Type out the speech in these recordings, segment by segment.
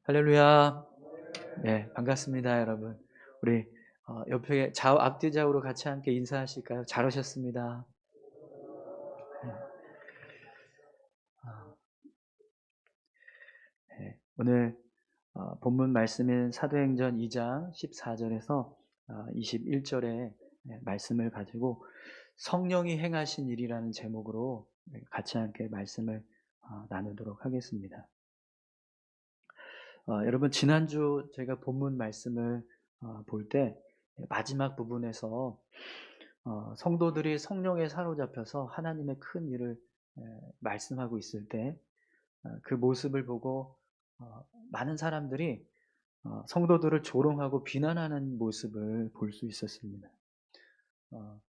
할렐루야. 네, 반갑습니다, 여러분. 우리 옆에 좌우 앞뒤 좌우로 같이 함께 인사하실까요? 잘 오셨습니다. 네. 아, 네. 오늘 본문 말씀인 사도행전 2장 14절에서 21절의 말씀을 가지고 성령이 행하신 일이라는 제목으로 같이 함께 말씀을 나누도록 하겠습니다. 여러분, 지난주 제가 본문 말씀을 볼 때 마지막 부분에서 성도들이 성령에 사로잡혀서 하나님의 큰 일을 말씀하고 있을 때 그 모습을 보고 많은 사람들이 성도들을 조롱하고 비난하는 모습을 볼 수 있었습니다. 어,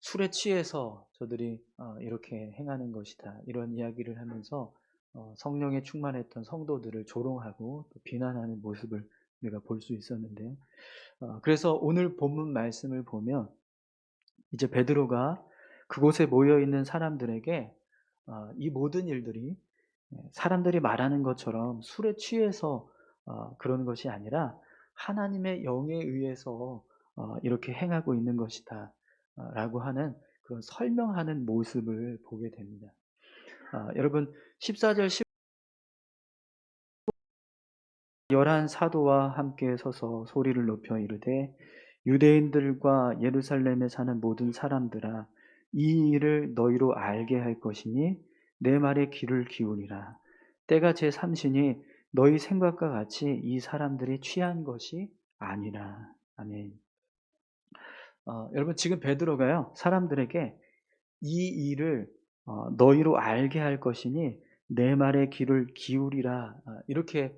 술에 취해서 저들이 이렇게 행하는 것이다, 이런 이야기를 하면서 성령에 충만했던 성도들을 조롱하고 또 비난하는 모습을 우리가 볼 수 있었는데요. 그래서 오늘 본문 말씀을 보면 이제 베드로가 그곳에 모여 있는 사람들에게 이 모든 일들이 사람들이 말하는 것처럼 술에 취해서 그런 것이 아니라 하나님의 영에 의해서 이렇게 행하고 있는 것이다 라고 하는 그런 설명하는 모습을 보게 됩니다. 여러분, 14절 11 사도와 함께 서서 소리를 높여 이르되 유대인들과 예루살렘에 사는 모든 사람들아, 이 일을 너희로 알게 할 것이니 내 말에 귀를 기울이라. 때가 제 삼시니 너희 생각과 같이 이 사람들이 취한 것이 아니라. 아멘. 여러분, 지금 베드로가요 사람들에게 이 일을 너희로 알게 할 것이니 내 말에 귀를 기울이라, 이렇게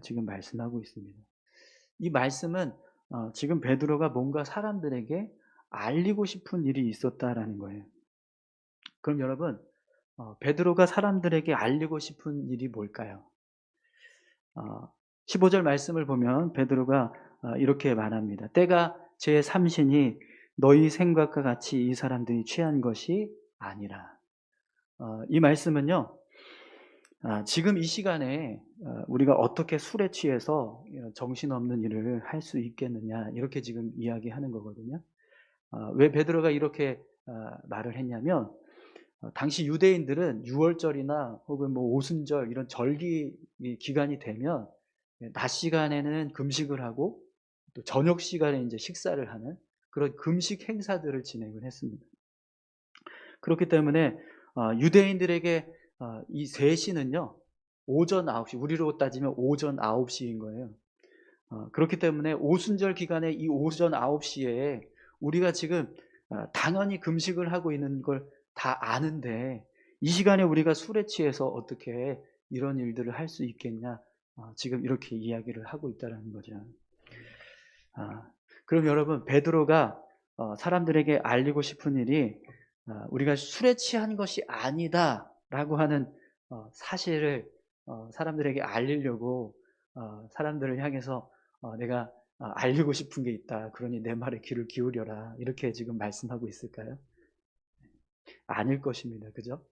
지금 말씀하고 있습니다. 이 말씀은 지금 베드로가 뭔가 사람들에게 알리고 싶은 일이 있었다라는 거예요. 그럼 여러분, 베드로가 사람들에게 알리고 싶은 일이 뭘까요? 15절 말씀을 보면 베드로가 이렇게 말합니다. 때가 제 삼신이 너희 생각과 같이 이 사람들이 취한 것이 아니라. 이 말씀은요, 지금 이 시간에 우리가 어떻게 술에 취해서 정신없는 일을 할 수 있겠느냐, 이렇게 지금 이야기하는 거거든요. 왜 베드로가 이렇게 말을 했냐면, 당시 유대인들은 유월절이나 혹은 뭐 오순절 이런 절기 기간이 되면 낮 시간에는 금식을 하고 또 저녁 시간에 이제 식사를 하는 그런 금식 행사들을 진행을 했습니다. 그렇기 때문에 유대인들에게 이 3시는요 오전 9시, 우리로 따지면 오전 9시인 거예요. 그렇기 때문에 오순절 기간에 이 오전 9시에 우리가 지금 당연히 금식을 하고 있는 걸 다 아는데 이 시간에 우리가 술에 취해서 어떻게 이런 일들을 할 수 있겠냐, 지금 이렇게 이야기를 하고 있다는 거죠. 그럼 여러분, 베드로가 사람들에게 알리고 싶은 일이 우리가 술에 취한 것이 아니다라고 하는 사실을 사람들에게 알리려고 사람들을 향해서 내가 알리고 싶은 게 있다, 그러니 내 말에 귀를 기울여라, 이렇게 지금 말씀하고 있을까요? 아닐 것입니다. 그죠?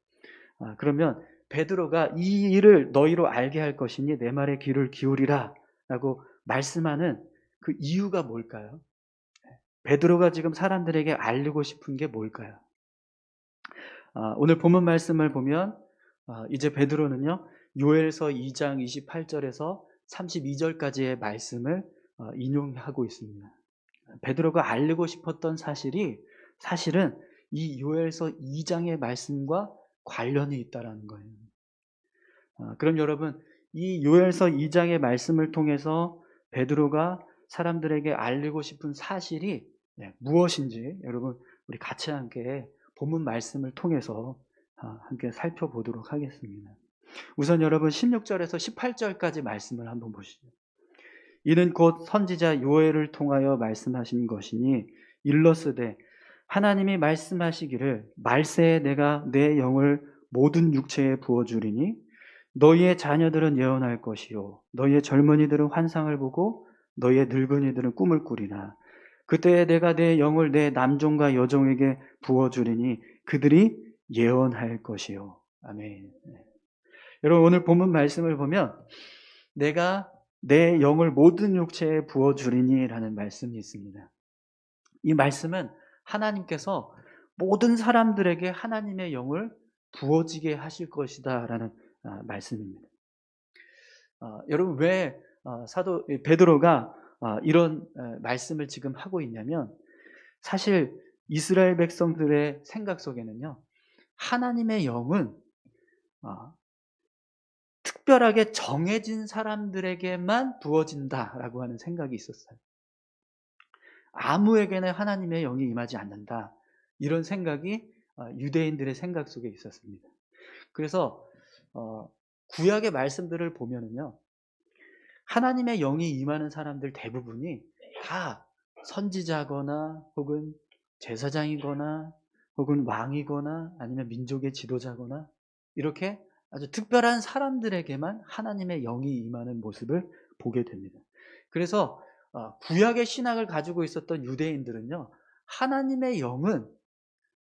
그러면 베드로가 이 일을 너희로 알게 할 것이니 내 말에 귀를 기울이라 라고 말씀하는 그 이유가 뭘까요? 베드로가 지금 사람들에게 알리고 싶은 게 뭘까요? 오늘 본문 말씀을 보면 이제 베드로는요 요엘서 2장 28절에서 32절까지의 말씀을 인용하고 있습니다. 베드로가 알리고 싶었던 사실이 사실은 이 요엘서 2장의 말씀과 관련이 있다라는 거예요. 그럼 여러분, 이 요엘서 2장의 말씀을 통해서 베드로가 사람들에게 알리고 싶은 사실이 무엇인지 여러분 우리 같이 함께 본문 말씀을 통해서 함께 살펴보도록 하겠습니다. 우선 여러분 16절에서 18절까지 말씀을 한번 보시죠. 이는 곧 선지자 요엘을 통하여 말씀하신 것이니 일러스되 하나님이 말씀하시기를 말세에 내가 내 영을 모든 육체에 부어주리니 너희의 자녀들은 예언할 것이요 너희의 젊은이들은 환상을 보고 너희의 늙은이들은 꿈을 꾸리나 그때에 내가 내 영을 내 남종과 여종에게 부어주리니 그들이 예언할 것이요. 아멘. 여러분, 오늘 본문 말씀을 보면 내가 내 영을 모든 육체에 부어주리니 라는 말씀이 있습니다. 이 말씀은 하나님께서 모든 사람들에게 하나님의 영을 부어지게 하실 것이다 라는 말씀입니다. 여러분 왜 사도 베드로가 이런 말씀을 지금 하고 있냐면, 사실 이스라엘 백성들의 생각 속에는요, 하나님의 영은 특별하게 정해진 사람들에게만 부어진다라고 하는 생각이 있었어요. 아무에게나 하나님의 영이 임하지 않는다, 이런 생각이 유대인들의 생각 속에 있었습니다. 그래서 구약의 말씀들을 보면은요, 하나님의 영이 임하는 사람들 대부분이 다 선지자거나 혹은 제사장이거나 혹은 왕이거나 아니면 민족의 지도자거나 이렇게 아주 특별한 사람들에게만 하나님의 영이 임하는 모습을 보게 됩니다. 그래서 구약의 신학을 가지고 있었던 유대인들은요, 하나님의 영은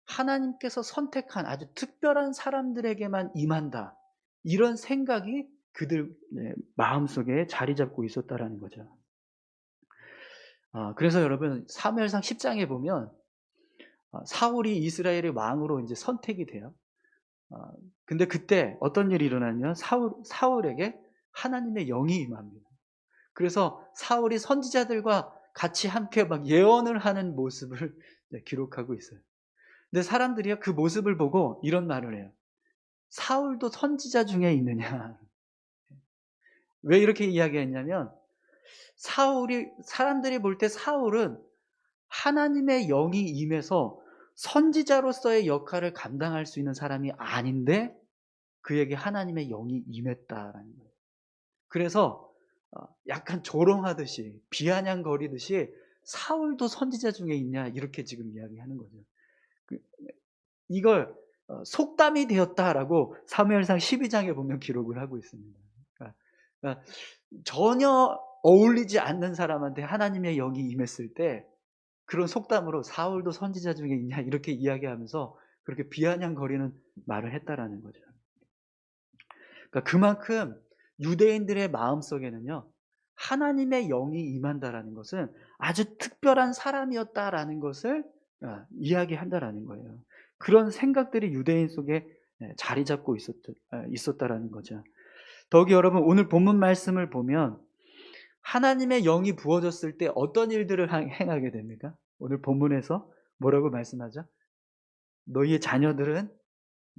하나님께서 선택한 아주 특별한 사람들에게만 임한다, 이런 생각이 그들 마음속에 자리 잡고 있었다라는 거죠. 그래서 여러분 사무엘상 10장에 보면 사울이 이스라엘의 왕으로 이제 선택이 돼요. 근데 그때 어떤 일이 일어나냐면 사울에게 하나님의 영이 임합니다. 그래서 사울이 선지자들과 같이 함께 막 예언을 하는 모습을 기록하고 있어요. 근데 사람들이 그 모습을 보고 이런 말을 해요. 사울도 선지자 중에 있느냐. 왜 이렇게 이야기했냐면, 사람들이 볼 때 사울은 하나님의 영이 임해서 선지자로서의 역할을 감당할 수 있는 사람이 아닌데 그에게 하나님의 영이 임했다라는 거예요. 그래서 약간 조롱하듯이 비아냥거리듯이 사울도 선지자 중에 있냐, 이렇게 지금 이야기하는 거죠. 이걸 속담이 되었다라고 사무엘상 12장에 보면 기록을 하고 있습니다. 그러니까 전혀 어울리지 않는 사람한테 하나님의 영이 임했을 때 그런 속담으로 사울도 선지자 중에 있냐, 이렇게 이야기하면서 그렇게 비아냥거리는 말을 했다라는 거죠. 그러니까 그만큼 유대인들의 마음속에는요, 하나님의 영이 임한다라는 것은 아주 특별한 사람이었다라는 것을 이야기한다라는 거예요. 그런 생각들이 유대인 속에 자리 잡고 있었다라는 거죠. 더욱이 여러분, 오늘 본문 말씀을 보면 하나님의 영이 부어졌을 때 어떤 일들을 행하게 됩니까? 오늘 본문에서 뭐라고 말씀하죠? 너희의 자녀들은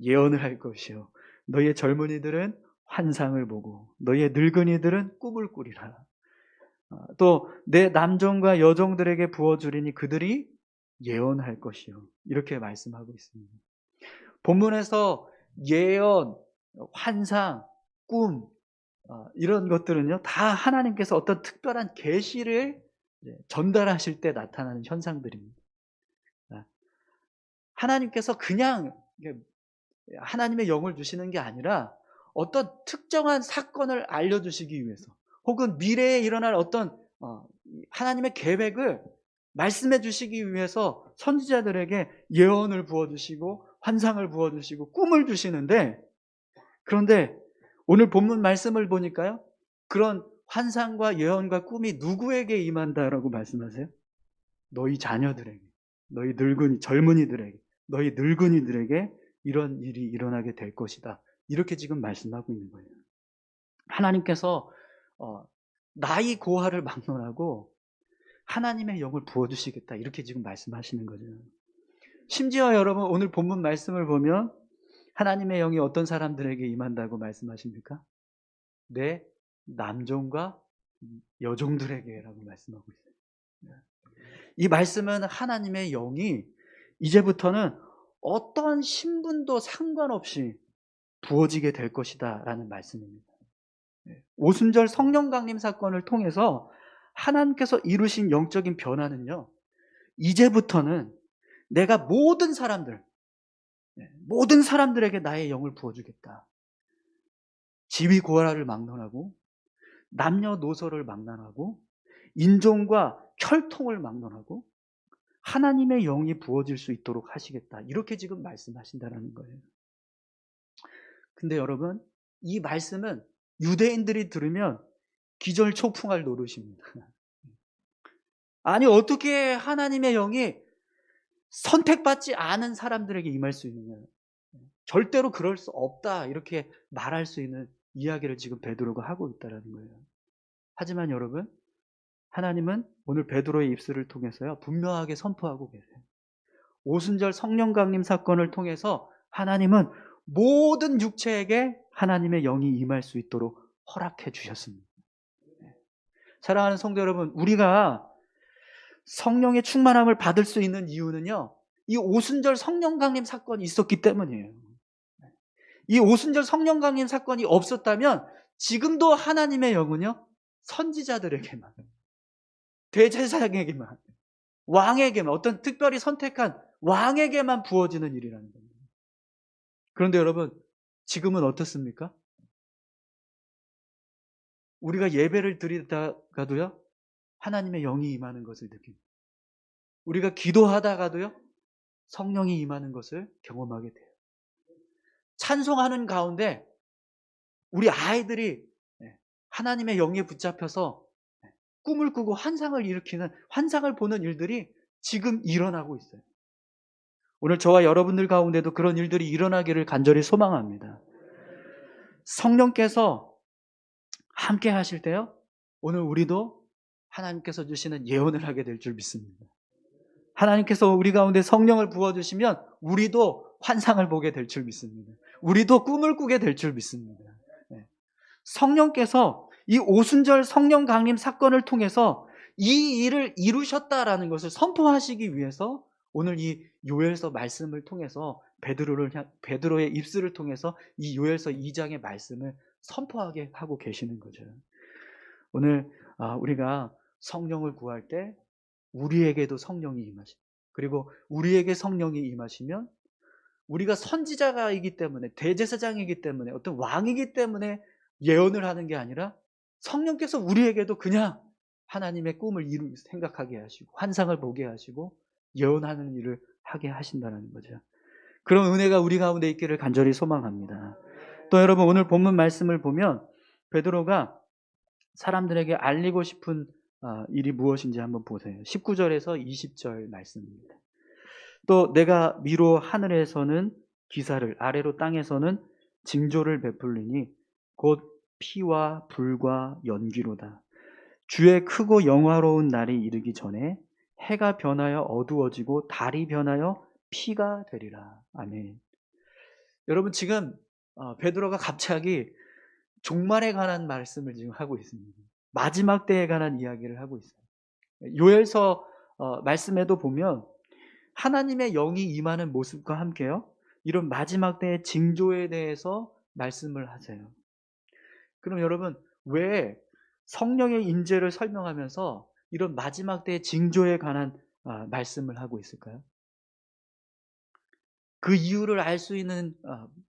예언을 할 것이요, 너희의 젊은이들은 환상을 보고 너희의 늙은이들은 꿈을 꾸리라. 또 내 남종과 여종들에게 부어주리니 그들이 예언할 것이요, 이렇게 말씀하고 있습니다. 본문에서 예언, 환상, 꿈, 이런 것들은요, 다 하나님께서 어떤 특별한 계시를 전달하실 때 나타나는 현상들입니다. 하나님께서 그냥 하나님의 영을 주시는 게 아니라 어떤 특정한 사건을 알려주시기 위해서, 혹은 미래에 일어날 어떤 하나님의 계획을 말씀해 주시기 위해서 선지자들에게 예언을 부어주시고 환상을 부어주시고 꿈을 주시는데, 그런데 오늘 본문 말씀을 보니까요, 그런 환상과 예언과 꿈이 누구에게 임한다라고 말씀하세요? 너희 자녀들에게, 너희 젊은이들에게, 너희 늙은이들에게 이런 일이 일어나게 될 것이다, 이렇게 지금 말씀하고 있는 거예요. 하나님께서 나이 고하를 막론하고 하나님의 영을 부어주시겠다, 이렇게 지금 말씀하시는 거죠. 심지어 여러분, 오늘 본문 말씀을 보면 하나님의 영이 어떤 사람들에게 임한다고 말씀하십니까? 내 남종과 여종들에게라고 말씀하고 있어요. 이 말씀은 하나님의 영이 이제부터는 어떠한 신분도 상관없이 부어지게 될 것이다 라는 말씀입니다. 오순절 성령 강림 사건을 통해서 하나님께서 이루신 영적인 변화는요, 이제부터는 내가 모든 사람들에게 나의 영을 부어주겠다. 지위 고하를 막론하고 남녀노소를 막론하고 인종과 혈통을 막론하고 하나님의 영이 부어질 수 있도록 하시겠다, 이렇게 지금 말씀하신다는 거예요. 근데 여러분, 이 말씀은 유대인들이 들으면 기절초풍할 노릇입니다. 아니 어떻게 하나님의 영이 선택받지 않은 사람들에게 임할 수 있느냐. 절대로 그럴 수 없다 이렇게 말할 수 있는 이야기를 지금 베드로가 하고 있다는 거예요. 하지만 여러분, 하나님은 오늘 베드로의 입술을 통해서요 분명하게 선포하고 계세요. 오순절 성령 강림 사건을 통해서 하나님은 모든 육체에게 하나님의 영이 임할 수 있도록 허락해 주셨습니다. 사랑하는 성도 여러분, 우리가 성령의 충만함을 받을 수 있는 이유는요, 이 오순절 성령 강림 사건이 있었기 때문이에요. 이 오순절 성령 강림 사건이 없었다면 지금도 하나님의 영은요 선지자들에게만, 대제사장에게만, 왕에게만, 어떤 특별히 선택한 왕에게만 부어지는 일이라는 겁니다. 그런데 여러분, 지금은 어떻습니까? 우리가 예배를 드리다가도요 하나님의 영이 임하는 것을 느낍니다. 우리가 기도하다가도요 성령이 임하는 것을 경험하게 돼요. 찬송하는 가운데 우리 아이들이 하나님의 영에 붙잡혀서 꿈을 꾸고 환상을 일으키는, 환상을 보는 일들이 지금 일어나고 있어요. 오늘 저와 여러분들 가운데도 그런 일들이 일어나기를 간절히 소망합니다. 성령께서 함께 하실 때요 오늘 우리도 하나님께서 주시는 예언을 하게 될 줄 믿습니다. 하나님께서 우리 가운데 성령을 부어주시면 우리도 환상을 보게 될 줄 믿습니다. 우리도 꿈을 꾸게 될 줄 믿습니다. 성령께서 이 오순절 성령 강림 사건을 통해서 이 일을 이루셨다라는 것을 선포하시기 위해서 오늘 이 요엘서 말씀을 통해서 베드로의 입술을 통해서 이 요엘서 2장의 말씀을 선포하게 하고 계시는 거죠. 오늘 우리가 성령을 구할 때 우리에게도 성령이 임하십니다. 그리고 우리에게 성령이 임하시면 우리가 선지자이기 때문에, 대제사장이기 때문에, 어떤 왕이기 때문에 예언을 하는 게 아니라 성령께서 우리에게도 그냥 하나님의 꿈을 생각하게 하시고 환상을 보게 하시고 예언하는 일을 하게 하신다는 거죠. 그런 은혜가 우리 가운데 있기를 간절히 소망합니다. 또 여러분, 오늘 본문 말씀을 보면 베드로가 사람들에게 알리고 싶은 일이 무엇인지 한번 보세요. 19절에서 20절 말씀입니다. 또 내가 위로 하늘에서는 기사를, 아래로 땅에서는 징조를 베풀리니 곧 피와 불과 연기로다. 주의 크고 영화로운 날이 이르기 전에 해가 변하여 어두워지고 달이 변하여 피가 되리라. 아멘. 여러분, 지금 베드로가 갑자기 종말에 관한 말씀을 지금 하고 있습니다. 마지막 때에 관한 이야기를 하고 있어요. 요엘서 말씀에도 보면 하나님의 영이 임하는 모습과 함께요 이런 마지막 때의 징조에 대해서 말씀을 하세요. 그럼 여러분, 왜 성령의 임재를 설명하면서 이런 마지막 때의 징조에 관한 말씀을 하고 있을까요? 그 이유를 알 수 있는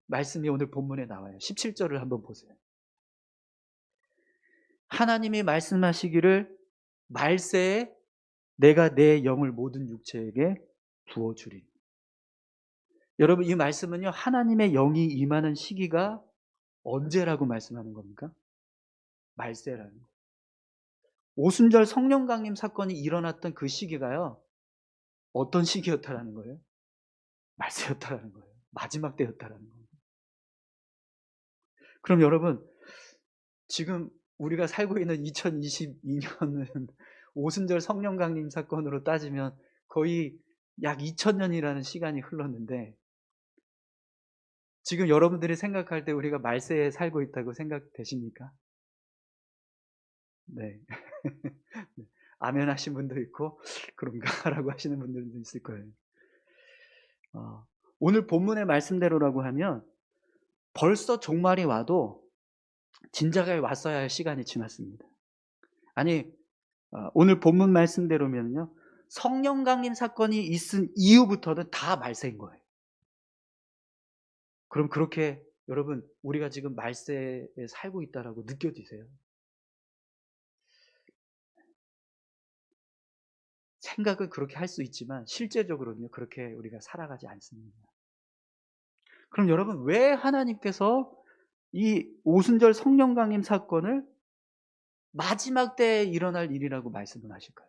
말씀이 오늘 본문에 나와요. 17절을 한번 보세요. 하나님이 말씀하시기를 말세에 내가 내 영을 모든 육체에게 부어주리. 여러분, 이 말씀은요 하나님의 영이 임하는 시기가 언제라고 말씀하는 겁니까? 말세라는 거예요. 오순절 성령 강림 사건이 일어났던 그 시기가요 어떤 시기였다라는 거예요? 말세였다라는 거예요. 마지막 때였다라는 거예요. 그럼 여러분, 지금 우리가 살고 있는 2022년은 오순절 성령 강림 사건으로 따지면 거의 약 2000년이라는 시간이 흘렀는데 지금 여러분들이 생각할 때 우리가 말세에 살고 있다고 생각되십니까? 네. 네. 아멘 하신 분도 있고 그런가 라고 하시는 분들도 있을 거예요. 오늘 본문의 말씀대로라고 하면 벌써 종말이 와도 진작에 왔어야 할 시간이 지났습니다. 아니, 오늘 본문 말씀대로면요 성령 강림 사건이 있은 이후부터는 다 말세인 거예요. 그럼 그렇게 여러분, 우리가 지금 말세에 살고 있다라고 느껴지세요? 생각은 그렇게 할 수 있지만 실제적으로는요 그렇게 우리가 살아가지 않습니다. 그럼 여러분, 왜 하나님께서 이 오순절 성령 강림 사건을 마지막 때에 일어날 일이라고 말씀을 하실까요?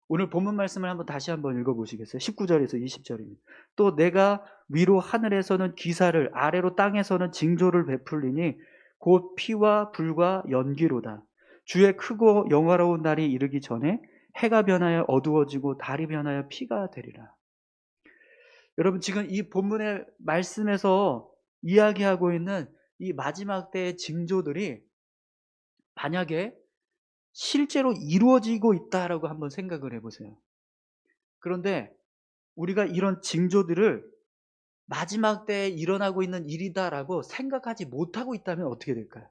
오늘 본문 말씀을 다시 한번 읽어보시겠어요? 19절에서 20절입니다. 또 내가 위로 하늘에서는 기사를, 아래로 땅에서는 징조를 베풀리니 곧 피와 불과 연기로다. 주의 크고 영화로운 날이 이르기 전에 해가 변하여 어두워지고 달이 변하여 피가 되리라. 여러분, 지금 이 본문의 말씀에서 이야기하고 있는 이 마지막 때의 징조들이 만약에 실제로 이루어지고 있다라고 한번 생각을 해보세요. 그런데 우리가 이런 징조들을 마지막 때에 일어나고 있는 일이다라고 생각하지 못하고 있다면 어떻게 될까요?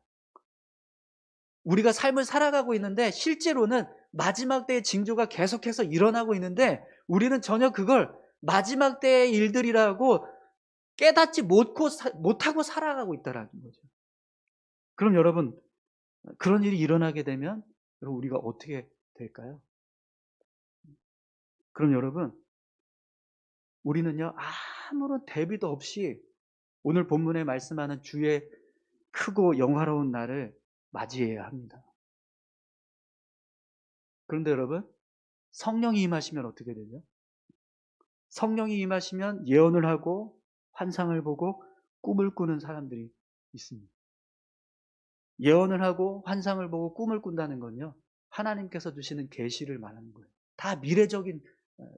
우리가 삶을 살아가고 있는데 실제로는 마지막 때의 징조가 계속해서 일어나고 있는데 우리는 전혀 그걸 마지막 때의 일들이라고 깨닫지 못하고 살아가고 있다는 거죠. 그럼 여러분, 그런 일이 일어나게 되면 여러분, 우리가 어떻게 될까요? 그럼 여러분, 우리는요, 아무런 대비도 없이 오늘 본문에 말씀하는 주의 크고 영화로운 날을 맞이해야 합니다. 그런데 여러분, 성령이 임하시면 어떻게 되죠? 성령이 임하시면 예언을 하고 환상을 보고 꿈을 꾸는 사람들이 있습니다. 예언을 하고 환상을 보고 꿈을 꾼다는 건요, 하나님께서 주시는 계시를 말하는 거예요. 다 미래적인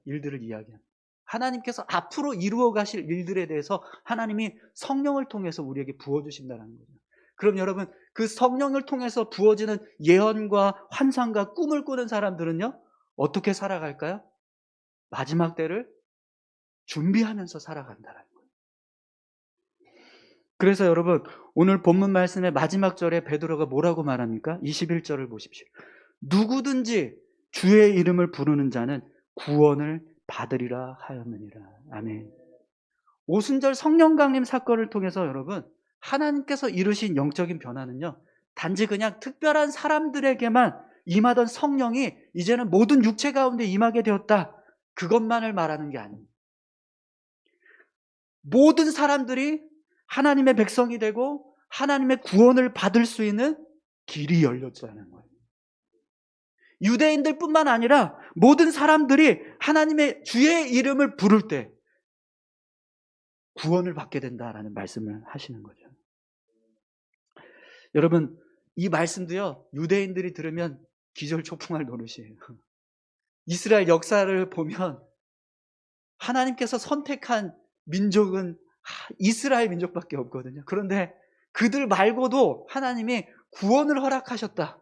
일들을 이야기합니다. 하나님께서 앞으로 이루어 가실 일들에 대해서 하나님이 성령을 통해서 우리에게 부어주신다는 거죠. 그럼 여러분, 그 성령을 통해서 부어지는 예언과 환상과 꿈을 꾸는 사람들은요, 어떻게 살아갈까요? 마지막 때를 준비하면서 살아간다는 거예요. 그래서 여러분, 오늘 본문 말씀의 마지막 절에 베드로가 뭐라고 말합니까? 21절을 보십시오. 누구든지 주의 이름을 부르는 자는 구원을 받으리라 하였느니라. 아멘. 오순절 성령 강림 사건을 통해서 여러분, 하나님께서 이루신 영적인 변화는요, 단지 그냥 특별한 사람들에게만 임하던 성령이 이제는 모든 육체 가운데 임하게 되었다, 그것만을 말하는 게 아닙니다. 모든 사람들이 하나님의 백성이 되고 하나님의 구원을 받을 수 있는 길이 열렸다는 거예요. 유대인들뿐만 아니라 모든 사람들이 하나님의 주의 이름을 부를 때 구원을 받게 된다라는 말씀을 하시는 거죠. 여러분, 이 말씀도요, 유대인들이 들으면 기절초풍할 노릇이에요. 이스라엘 역사를 보면 하나님께서 선택한 민족은 이스라엘 민족밖에 없거든요. 그런데 그들 말고도 하나님이 구원을 허락하셨다,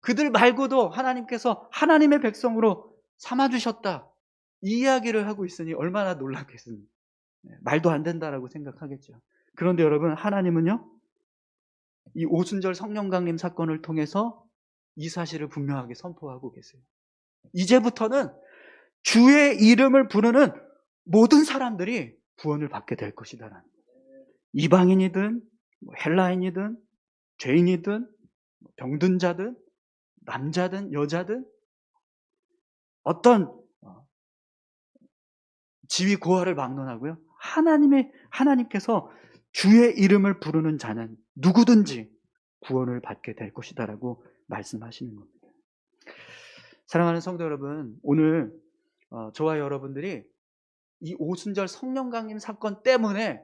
그들 말고도 하나님께서 하나님의 백성으로 삼아주셨다, 이 이야기를 하고 있으니 얼마나 놀랍겠습니까? 말도 안 된다라고 생각하겠죠. 그런데 여러분, 하나님은요, 이 오순절 성령 강림 사건을 통해서 이 사실을 분명하게 선포하고 계세요. 이제부터는 주의 이름을 부르는 모든 사람들이 구원을 받게 될 것이다. 이방인이든 헬라인이든 죄인이든 병든 자든 남자든 여자든 어떤 지위 고하를 막론하고요, 하나님께서 주의 이름을 부르는 자는 누구든지 구원을 받게 될 것이다라고 말씀하시는 겁니다. 사랑하는 성도 여러분, 오늘 저와 여러분들이 이 오순절 성령 강림 사건 때문에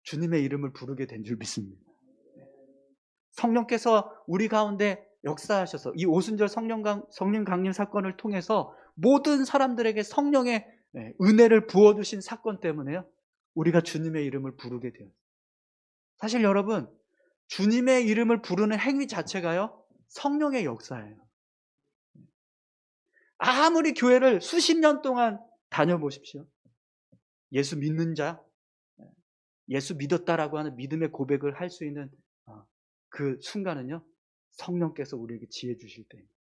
주님의 이름을 부르게 된 줄 믿습니다. 성령께서 우리 가운데 역사하셔서 이 오순절 성령 강림 사건을 통해서 모든 사람들에게 성령의 은혜를 부어주신 사건 때문에요, 우리가 주님의 이름을 부르게 돼요. 사실 여러분, 주님의 이름을 부르는 행위 자체가요, 성령의 역사예요. 아무리 교회를 수십 년 동안 다녀보십시오. 예수 믿는 자, 예수 믿었다라고 하는 믿음의 고백을 할 수 있는 그 순간은요, 성령께서 우리에게 지혜 주실 때입니다.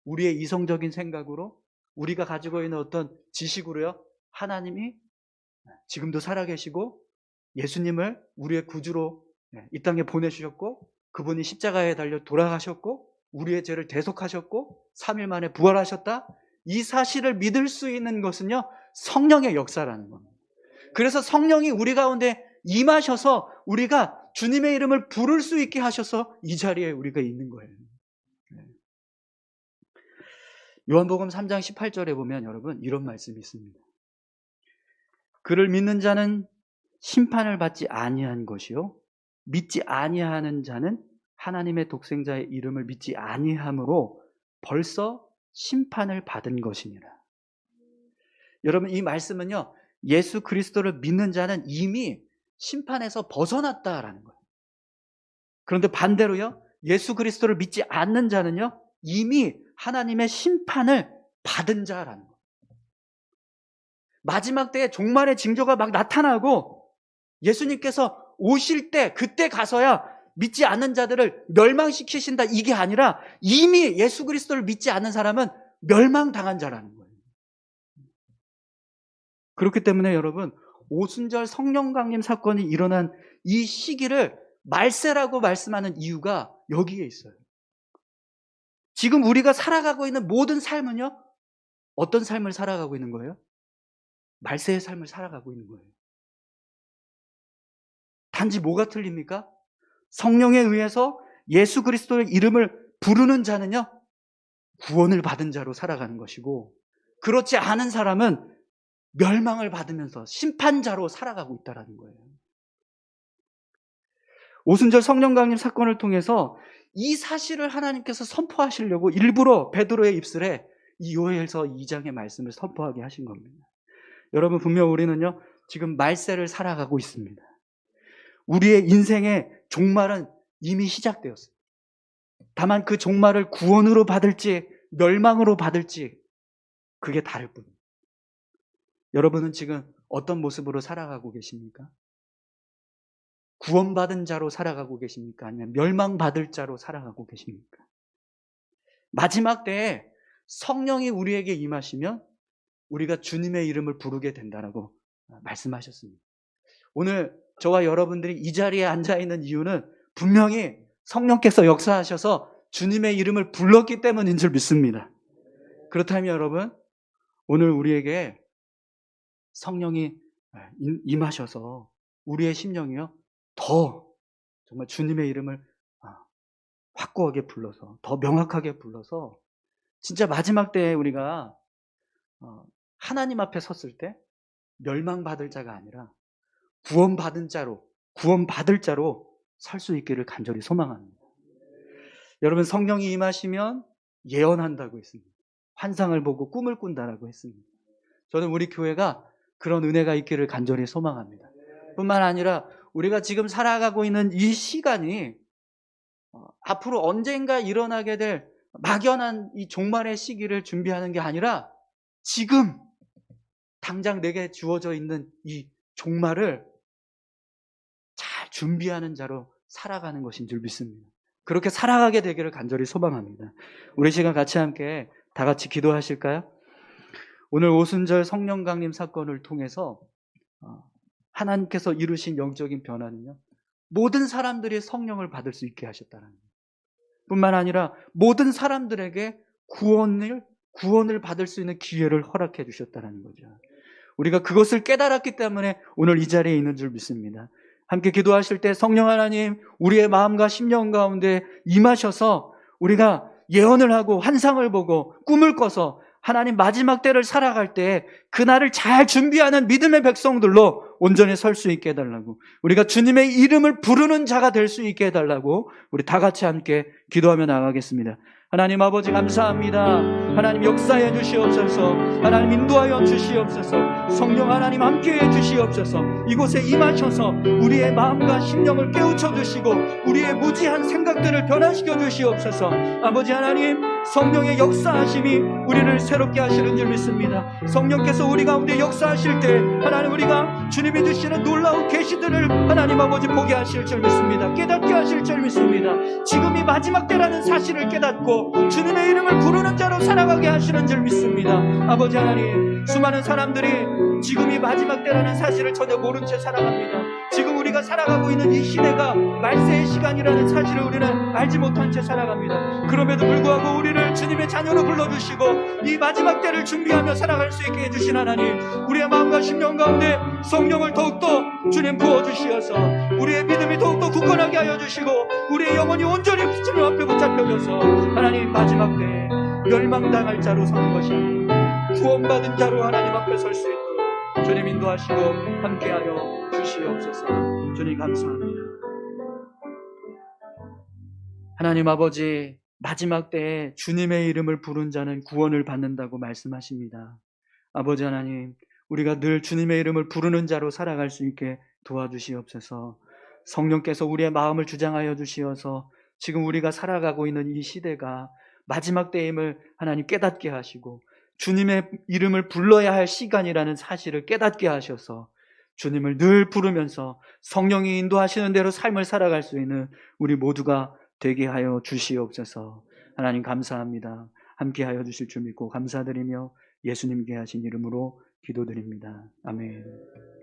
우리의 이성적인 생각으로, 우리가 가지고 있는 어떤 지식으로요, 하나님이 지금도 살아계시고 예수님을 우리의 구주로 이 땅에 보내주셨고, 그분이 십자가에 달려 돌아가셨고 우리의 죄를 대속하셨고 3일 만에 부활하셨다, 이 사실을 믿을 수 있는 것은요, 성령의 역사라는 겁니다. 그래서 성령이 우리 가운데 임하셔서 우리가 주님의 이름을 부를 수 있게 하셔서 이 자리에 우리가 있는 거예요. 요한복음 3장 18절에 보면 여러분 이런 말씀이 있습니다. 그를 믿는 자는 심판을 받지 아니한 것이요 믿지 아니하는 자는 하나님의 독생자의 이름을 믿지 아니함으로 벌써 심판을 받은 것이니라. 여러분 이 말씀은요, 예수 그리스도를 믿는 자는 이미 심판에서 벗어났다라는 거예요. 그런데 반대로요, 예수 그리스도를 믿지 않는 자는요, 이미 하나님의 심판을 받은 자라는 거예요. 마지막 때에 종말의 징조가 막 나타나고 예수님께서 오실 때 그때 가서야 믿지 않는 자들을 멸망시키신다, 이게 아니라 이미 예수 그리스도를 믿지 않는 사람은 멸망당한 자라는 거예요. 그렇기 때문에 여러분, 오순절 성령 강림 사건이 일어난 이 시기를 말세라고 말씀하는 이유가 여기에 있어요. 지금 우리가 살아가고 있는 모든 삶은요, 어떤 삶을 살아가고 있는 거예요? 말세의 삶을 살아가고 있는 거예요. 단지 뭐가 틀립니까? 성령에 의해서 예수 그리스도의 이름을 부르는 자는요, 구원을 받은 자로 살아가는 것이고, 그렇지 않은 사람은 멸망을 받으면서 심판자로 살아가고 있다는 거예요. 오순절 성령 강림 사건을 통해서 이 사실을 하나님께서 선포하시려고 일부러 베드로의 입술에 이 요엘서 2장의 말씀을 선포하게 하신 겁니다. 여러분, 분명 우리는요, 지금 말세를 살아가고 있습니다. 우리의 인생의 종말은 이미 시작되었습니다. 다만 그 종말을 구원으로 받을지 멸망으로 받을지 그게 다를 뿐입니다. 여러분은 지금 어떤 모습으로 살아가고 계십니까? 구원받은 자로 살아가고 계십니까? 아니면 멸망받을 자로 살아가고 계십니까? 마지막 때에 성령이 우리에게 임하시면 우리가 주님의 이름을 부르게 된다라고 말씀하셨습니다. 오늘 저와 여러분들이 이 자리에 앉아있는 이유는 분명히 성령께서 역사하셔서 주님의 이름을 불렀기 때문인 줄 믿습니다. 그렇다면 여러분, 오늘 우리에게 성령이 임하셔서 우리의 심령이요, 더 정말 주님의 이름을 확고하게 불러서, 더 명확하게 불러서 진짜 마지막 때에 우리가 하나님 앞에 섰을 때 멸망받을 자가 아니라 구원받을 자로 설 수 있기를 간절히 소망합니다. 여러분, 성령이 임하시면 예언한다고 했습니다. 환상을 보고 꿈을 꾼다라고 했습니다. 저는 우리 교회가 그런 은혜가 있기를 간절히 소망합니다. 뿐만 아니라 우리가 지금 살아가고 있는 이 시간이 앞으로 언젠가 일어나게 될 막연한 이 종말의 시기를 준비하는 게 아니라 지금 당장 내게 주어져 있는 이 종말을 잘 준비하는 자로 살아가는 것인 줄 믿습니다. 그렇게 살아가게 되기를 간절히 소망합니다. 우리 시간 같이 함께 다 같이 기도하실까요? 오늘 오순절 성령 강림 사건을 통해서 하나님께서 이루신 영적인 변화는요, 모든 사람들이 성령을 받을 수 있게 하셨다는 거예요. 뿐만 아니라 모든 사람들에게 구원을 받을 수 있는 기회를 허락해 주셨다는 거죠. 우리가 그것을 깨달았기 때문에 오늘 이 자리에 있는 줄 믿습니다. 함께 기도하실 때 성령 하나님, 우리의 마음과 심령 가운데 임하셔서 우리가 예언을 하고 환상을 보고 꿈을 꿔서 하나님 마지막 때를 살아갈 때 그날을 잘 준비하는 믿음의 백성들로 온전히 설 수 있게 해달라고, 우리가 주님의 이름을 부르는 자가 될 수 있게 해달라고 우리 다 같이 함께 기도하며 나가겠습니다. 하나님 아버지 감사합니다. 하나님 역사해 주시옵소서. 하나님 인도하여 주시옵소서. 성령 하나님 함께해 주시옵소서. 이곳에 임하셔서 우리의 마음과 심령을 깨우쳐 주시고 우리의 무지한 생각들을 변화시켜 주시옵소서. 아버지 하나님, 성령의 역사하심이 우리를 새롭게 하시는 줄 믿습니다. 성령께서 우리 가운데 역사하실 때 하나님, 우리가 주님이 주시는 놀라운 계시들을 하나님 아버지 보게 하실 줄 믿습니다. 깨닫게 하실 줄 믿습니다. 지금이 마지막 때라는 사실을 깨닫고 주님의 이름을 부르는 자로 살아가게 하시는 줄 믿습니다. 아버지 하나님, 수많은 사람들이 지금이 마지막 때라는 사실을 전혀 모른 채 살아갑니다. 지금 우리가 살아가고 있는 이 시대가 말세의 시간이라는 사실을 우리는 알지 못한 채 살아갑니다. 그럼에도 불구하고 우리를 주님의 자녀로 불러주시고 이 마지막 때를 준비하며 살아갈 수 있게 해주신 하나님, 우리의 마음과 심령 가운데 성령을 더욱더 주님 부어주시어서 우리의 믿음이 더욱더 굳건하게 하여 주시고 우리의 영혼이 온전히 주님 앞에 붙잡혀져서 하나님 마지막 때에 멸망당할 자로 서는 것이 아니고 구원받은 자로 하나님 앞에 설 수 있도록 주님 인도하시고 함께하여 주시옵소서. 주님 감사합니다. 하나님 아버지, 마지막 때에 주님의 이름을 부른 자는 구원을 받는다고 말씀하십니다. 아버지 하나님, 우리가 늘 주님의 이름을 부르는 자로 살아갈 수 있게 도와주시옵소서. 성령께서 우리의 마음을 주장하여 주시어서 지금 우리가 살아가고 있는 이 시대가 마지막 때임을 하나님 깨닫게 하시고 주님의 이름을 불러야 할 시간이라는 사실을 깨닫게 하셔서 주님을 늘 부르면서 성령이 인도하시는 대로 삶을 살아갈 수 있는 우리 모두가 되게 하여 주시옵소서. 하나님 감사합니다. 함께 하여 주실 줄 믿고 감사드리며 예수님께 하신 이름으로 기도드립니다. 아멘.